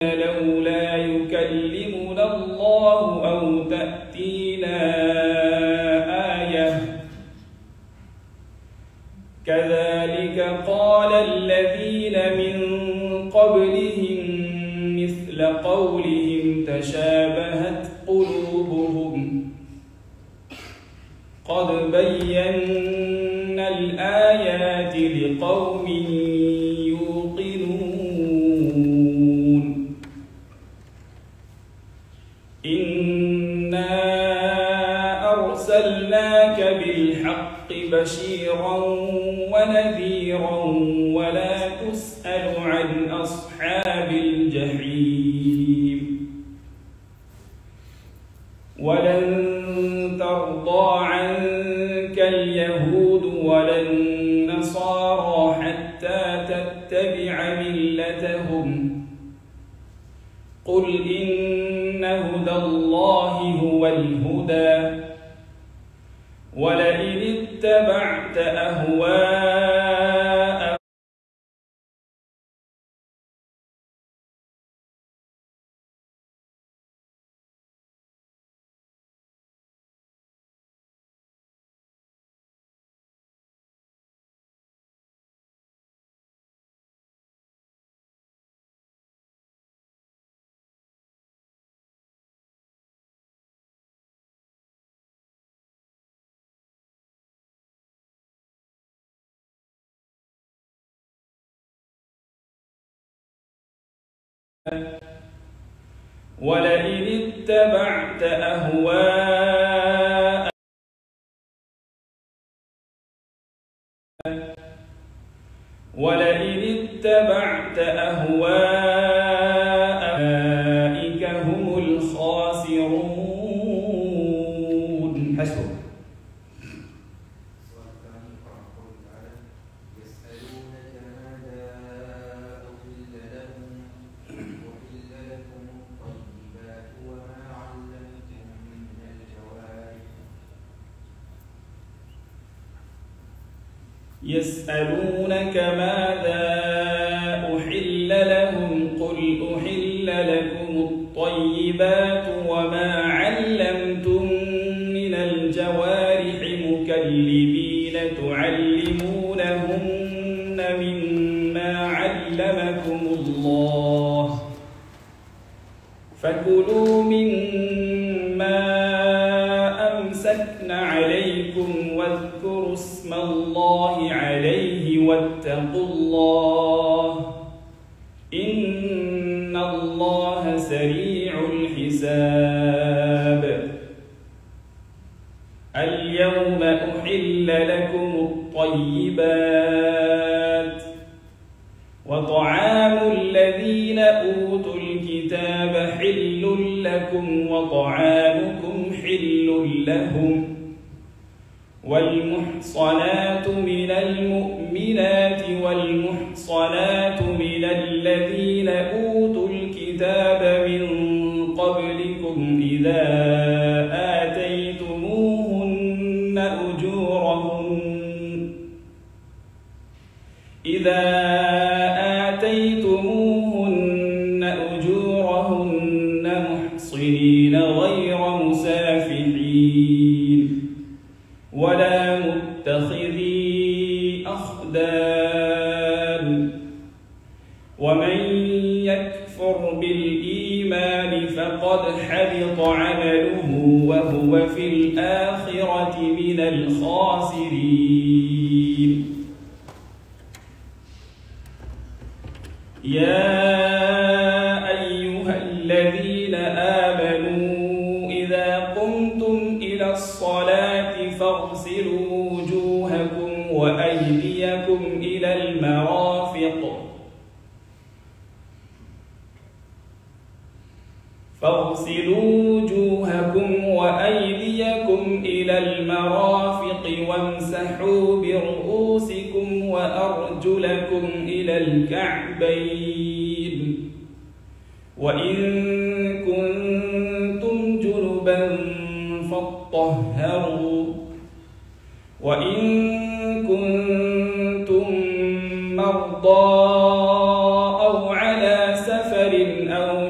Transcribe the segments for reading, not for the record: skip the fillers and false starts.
لولا يكلمنا الله أو تأتينا آية كذلك قال الذين من قبلهم مثل قولهم تشابهت قلوبهم قد بينا الآيات لقوم يوقنون إنا أرسلناك بالحق بشيرا ونذيرا ولا تسأل عن أصحاب الجحيم ولن ترضى عنك اليهود ولا النصارى حتى تتبع ملتهم قل إن هدى الله هو الهدى ولئن اتبعت أهواءهم ولئن اتبعت أهواءهم أولئك هم الخاسرون. حسبك. يسألونك ماذا أحل لهم قل أحل لكم الطيبات وما علمتم من الجوارح مكلبين تعلمونهن مما علمكم الله فكلوا مما أمسكن عليكم واذكروا اسم الله عليه واتقوا الله إن الله سريع الحساب. اليوم أحل لكم الطيبات وطعام الذين أوتوا الكتاب حل لكم وطعامكم حل لهم والمحصنات من المؤمنات والمحصنات من الذين أوتوا الكتاب من قبلكم إذا آتيتموهن أجورهن محصنين غير مسافحين ولا متخذي أخدان ومن يكفر بالإيمان فقد حبط عمله وهو في الآخرة من الخاسرين. يا أيها الذين آمنوا إذا قمتم إلى الصلاة فاغسلوا وجوهكم وأيديكم إلى المرافق وامسحوا برؤوسكم وأرجلكم إلى الكعبين وإن كنتم جنبا فاطهروا وإن كنتم مرضى أو على سفر أو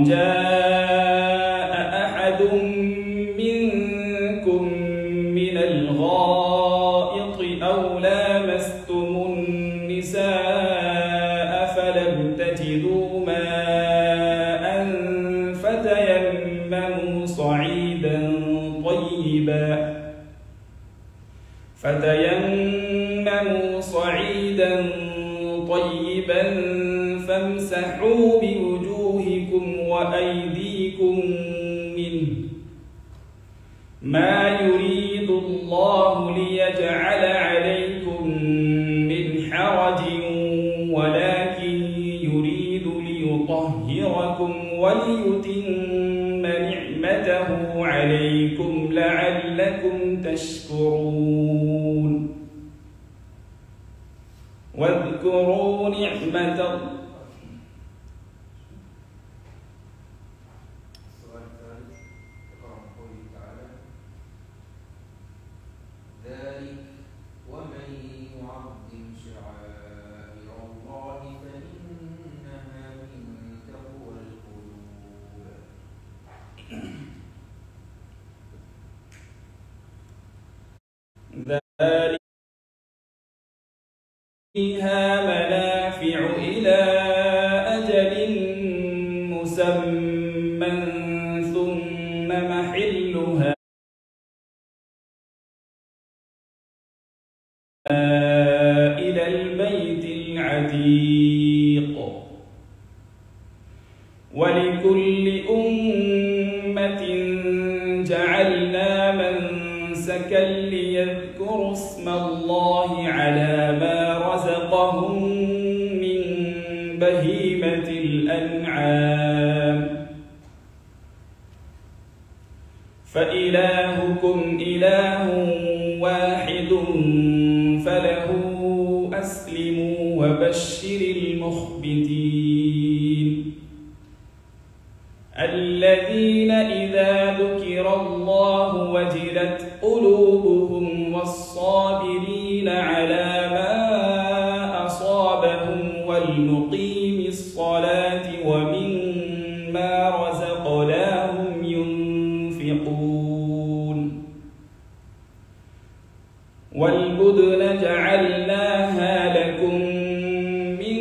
جاء أحد منكم من الغائط أو لامستم النساء فلم تجدوا ماء فتيمموا صعيدا طيبا فامسحوا بوجوهكم وأيديكم منه ما يريد الله ليجعل عليكم من حرج ولكن يريد ليطهركم وليتم نعمته عليكم لعلكم تشكرون واذكروا نعمة الله ذلك ومن يعظم شعائر الله فإنها من تقوى القلوب. ذلك فيها منافع إلى أجل مسمى ثم محلها إلى البيت العتيق ولكل أمة جعلنا منسكا ليذكروا اسم الله على ما رزقهم من بهيمة الأنعام فإلهكم إله واحد فله أسلموا وبشر المخبتين الذين إذا ذكر الله وجلت قلوبهم والصابرين على ما أصابهم والمقيم الصلاة ومما رزقناهم ينفقون والبدن جعلناها لكم من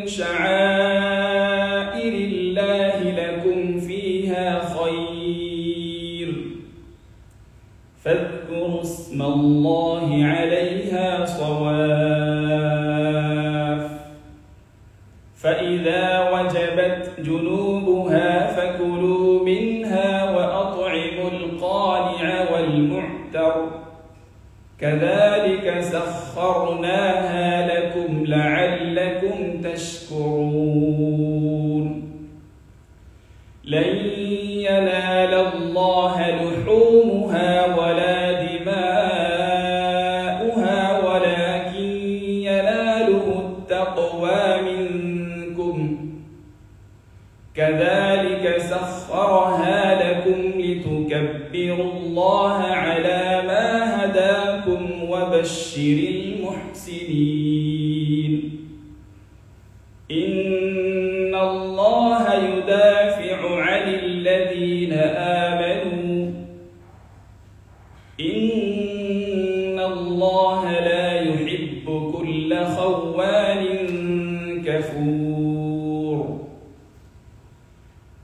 شعائر الله لكم فيها خير فاذكروا اسم الله عليها صواف فإذا وجبت جنوبها فكلوا منها وأطعموا القانع والمعتر كذلك سخرناها لكم لعلكم تشكرون لن ينال الله لحومها ولا دماؤها ولكن يناله التقوى منكم كذلك سخرها لكم لتكبروا الله على ما هداكم وبشر المحسنين إن الله يدافع عن الذين آمنوا إن الله لا يحب كل خوان كفور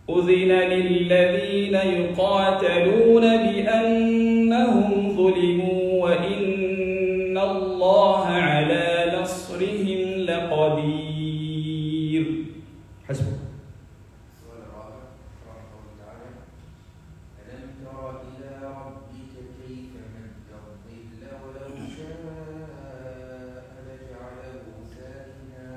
أذن للذين يقاتلون بأنهم ظلموا وإن الله على نصرهم لقدير. حسبك. السؤال الرابع رحمه الله تعالى ألم تر إلى ربك كيف مد الظل ولو شاء لجعله ساكنا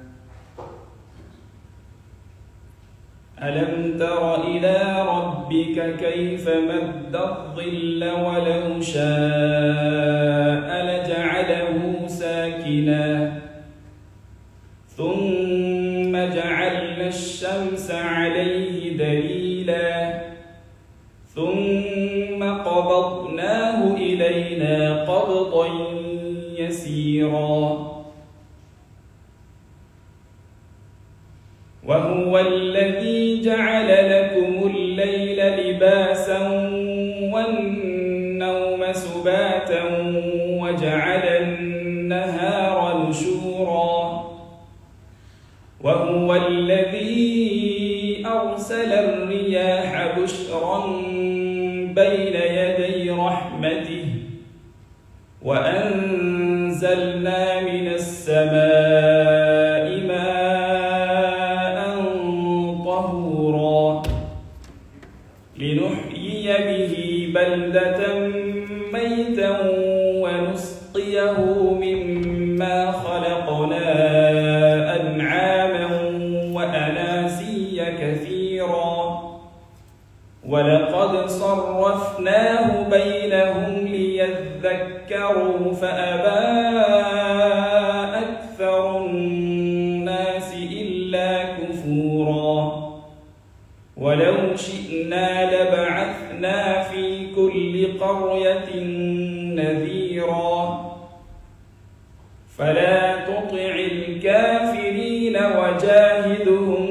ألم تر إلى ربك كيف مد الظل ولو شاء لجعله ساكنا ثم جعلنا الشمس عليه دليلا ثم قبضناه إلينا قبضا يسيرا وهو الذي جعل لكم الليل لباسا والنوم سباتا وجعل النهار نشورا وهو الذي أرسل الرياح بشرا بين يدي رحمته وأنزلنا من السماء ماء طهورا لنحيي به بلدة ميتا ونسقيه مما خلقنا أنعاما وأناسيا كثيرا ولقد صرفناه بينهم ليذكروا فأبى أكثر الناس إلا كفورا ولو شئنا لبعثنا في كل قرية نذيرا فلا تطع الكافرين وجاهدهم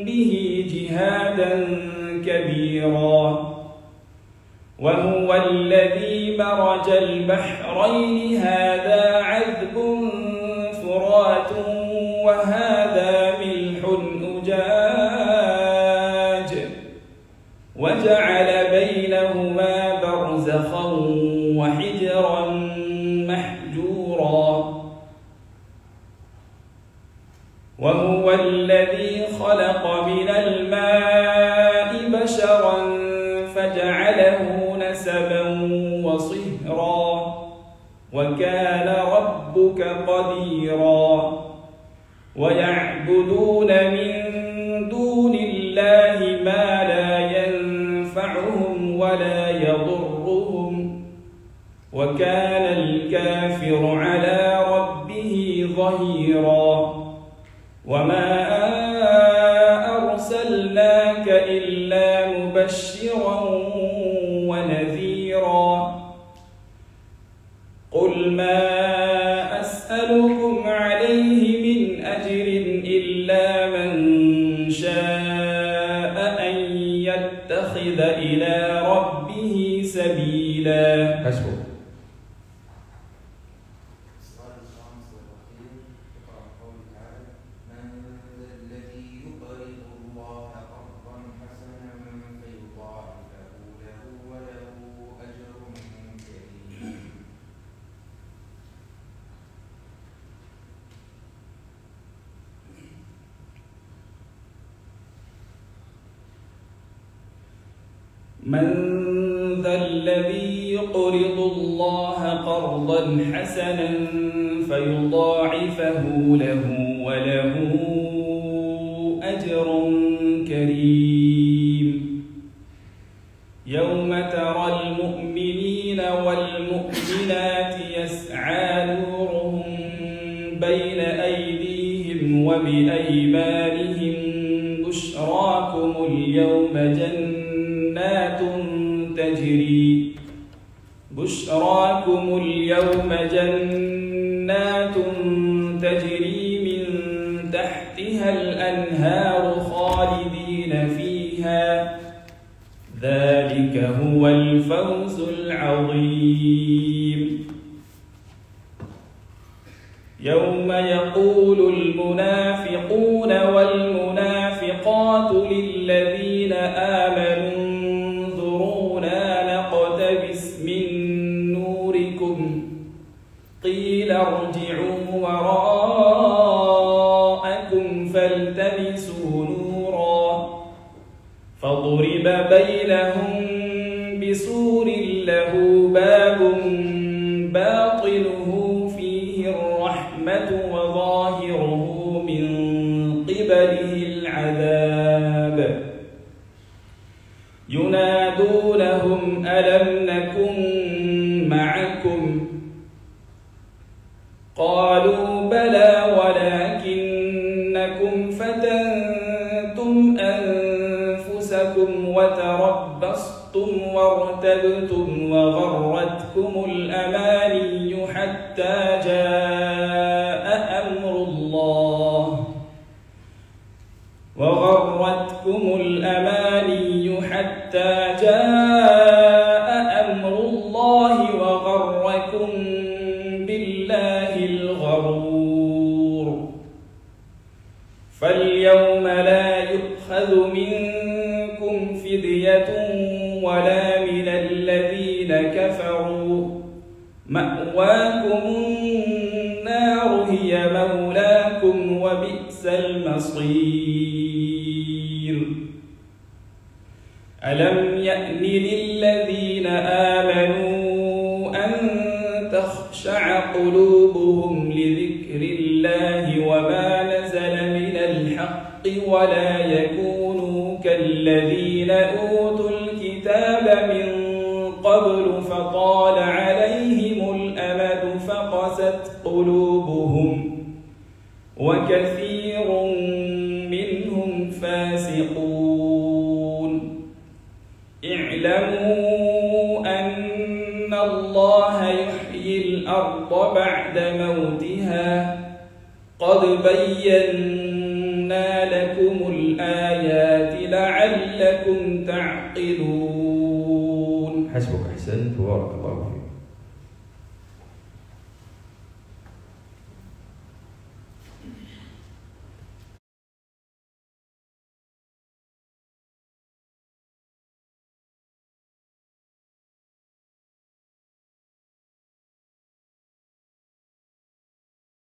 به جهادا كبيرا وهو الذي مرج البحرين هذا عذب فرات وهذا ملح أجاج وجعل بينهما برزخا وحجرا محجورا وهو الذي خلق من الماء بشرا فجعله نسبا وصهرا وكان ربك قديرا ويعبدون من دون الله ما لا ينفعهم ولا يضرهم وكان الكافر على ربه ظهيرا وما أرسلناك إلا مبشرا ونذيرا قل ما أسألكم عليه من أجر إلا من شاء أن يتخذ إلى ربه سبيلا. حسبك. من ذا الذي يقرض الله قرضا حسنا فيضاعفه له وله أجر كريم يوم ترى المؤمنين والمؤمنات يسعى نورهم بين أيديهم وبأيمانهم بشراكم اليوم جنات تجري من تحتها الأنهار خالدين فيها ذلك هو الفوز العظيم. يوم يقول المنافقون والمنافقات للذين آمنوا انظرونا نقتبس من نوركم قيل ارجعوا وراءكم فالتمسوا نورا فضرب بينهم بسور له باب باطنه فيه الرحمة وظاهره من قبله العذاب ينادونهم ألم نكن معكم قالوا بلى ولكنكم فتنتم أنفسكم وتربصتم وارتبتم وغرتكم الأماني حتى جاء أمر الله وغركم بالله الغرور فاليوم لا يؤخذ منكم فدية ولا من الذين كفروا مأواكم النار هي مولاكم وبئس المصير ألم يأن للذين آمنوا أن تخشع قلوبهم لذكر الله وما نزل من الحق ولا يكونوا كالذين أوتوا الكتاب من قبل فطال عليهم الأمد فقست قلوبهم وكثير منهم فاسقون اعلموا أن الله يحيي الأرض بعد موتها قد بينا لكم الآيات لعلكم تعقلون. حسبك، أحسنت، بارك الله